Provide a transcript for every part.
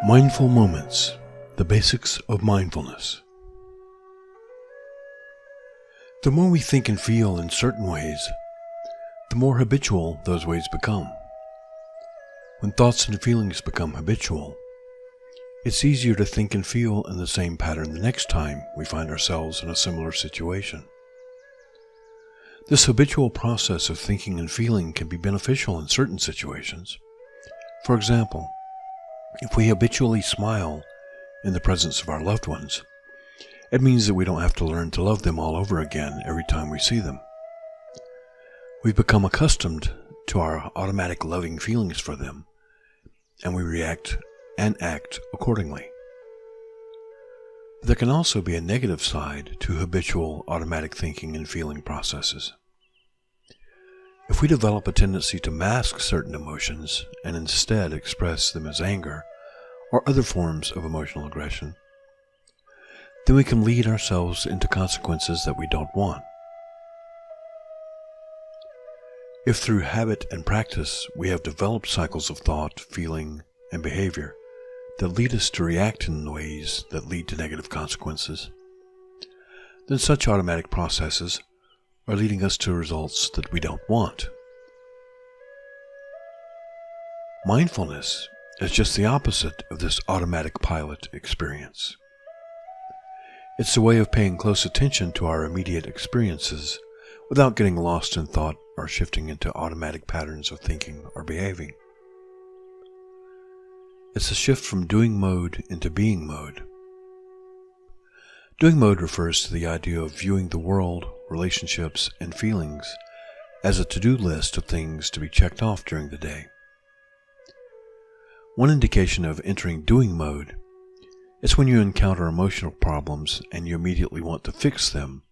Mindful Moments, the Basics of Mindfulness. The more we think and feel in certain ways, the more habitual those ways become. When thoughts and feelings become habitual, it's easier to think and feel in the same pattern the next time we find ourselves in a similar situation. This habitual process of thinking and feeling can be beneficial in certain situations. For example, if we habitually smile in the presence of our loved ones, it means that we don't have to learn to love them all over again every time we see them. We've become accustomed to our automatic loving feelings for them, and we react and act accordingly. There can also be a negative side to habitual automatic thinking and feeling processes. If we develop a tendency to mask certain emotions and instead express them as anger or other forms of emotional aggression, then we can lead ourselves into consequences that we don't want. If through habit and practice we have developed cycles of thought, feeling, and behavior that lead us to react in ways that lead to negative consequences, then such automatic processes are leading us to results that we don't want. Mindfulness is just the opposite of this automatic pilot experience. It's a way of paying close attention to our immediate experiences without getting lost in thought or shifting into automatic patterns of thinking or behaving. It's a shift from doing mode into being mode. Doing mode refers to the idea of viewing the world, relationships, and feelings as a to-do list of things to be checked off during the day. One indication of entering doing mode is when you encounter emotional problems and you immediately want to fix them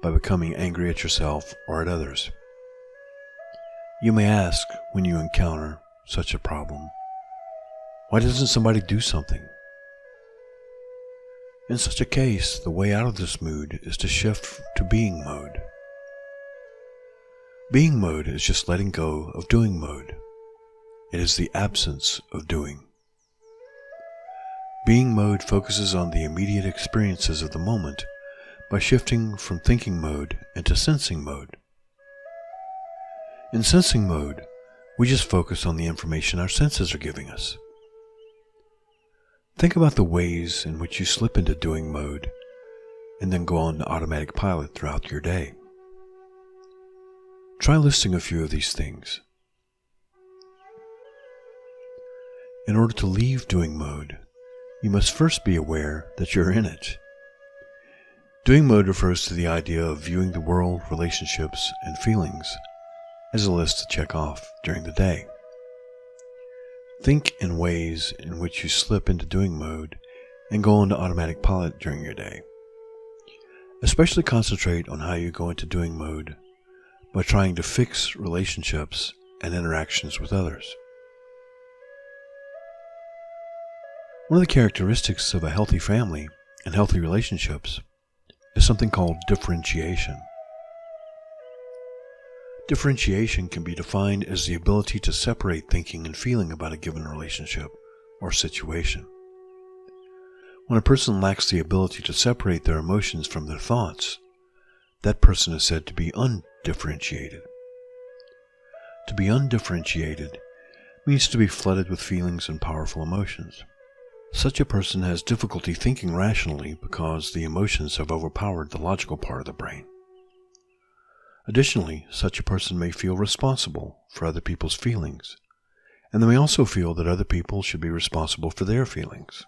by becoming angry at yourself or at others. You may ask when you encounter such a problem, why doesn't somebody do something? In such a case, the way out of this mood is to shift to being mode. Being mode is just letting go of doing mode. It is the absence of doing. Being mode focuses on the immediate experiences of the moment by shifting from thinking mode into sensing mode. In sensing mode, we just focus on the information our senses are giving us. Think about the ways in which you slip into doing mode and then go on to automatic pilot throughout your day. Try listing a few of these things. In order to leave doing mode, you must first be aware that you're in it. Doing mode refers to the idea of viewing the world, relationships, and feelings as a list to check off during the day. Think in ways in which you slip into doing mode and go into automatic pilot during your day. Especially concentrate on how you go into doing mode by trying to fix relationships and interactions with others. One of the characteristics of a healthy family and healthy relationships is something called differentiation. Differentiation can be defined as the ability to separate thinking and feeling about a given relationship or situation. When a person lacks the ability to separate their emotions from their thoughts, that person is said to be undifferentiated. To be undifferentiated means to be flooded with feelings and powerful emotions. Such a person has difficulty thinking rationally because the emotions have overpowered the logical part of the brain. Additionally, such a person may feel responsible for other people's feelings, and they may also feel that other people should be responsible for their feelings.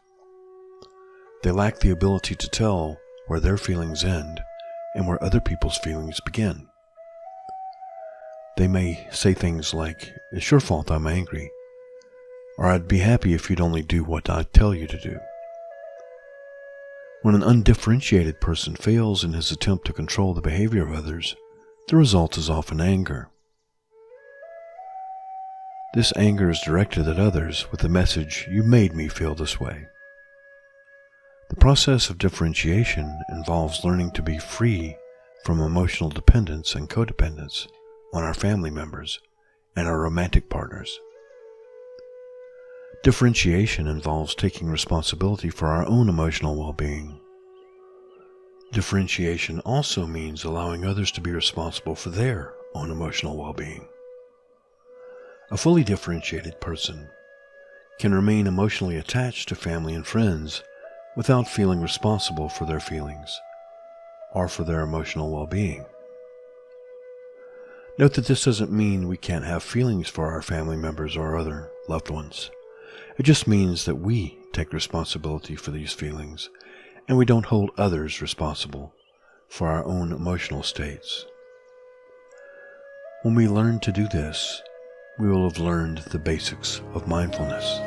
They lack the ability to tell where their feelings end and where other people's feelings begin. They may say things like, "It's your fault I'm angry," or "I'd be happy if you'd only do what I tell you to do." When an undifferentiated person fails in his attempt to control the behavior of others, the result is often anger. This anger is directed at others with the message, "You made me feel this way." The process of differentiation involves learning to be free from emotional dependence and codependence on our family members and our romantic partners. Differentiation involves taking responsibility for our own emotional well-being. Differentiation also means allowing others to be responsible for their own emotional well-being. A fully differentiated person can remain emotionally attached to family and friends without feeling responsible for their feelings or for their emotional well-being. Note that this doesn't mean we can't have feelings for our family members or other loved ones. It just means that we take responsibility for these feelings and we don't hold others responsible for our own emotional states. When we learn to do this, we will have learned the basics of mindfulness.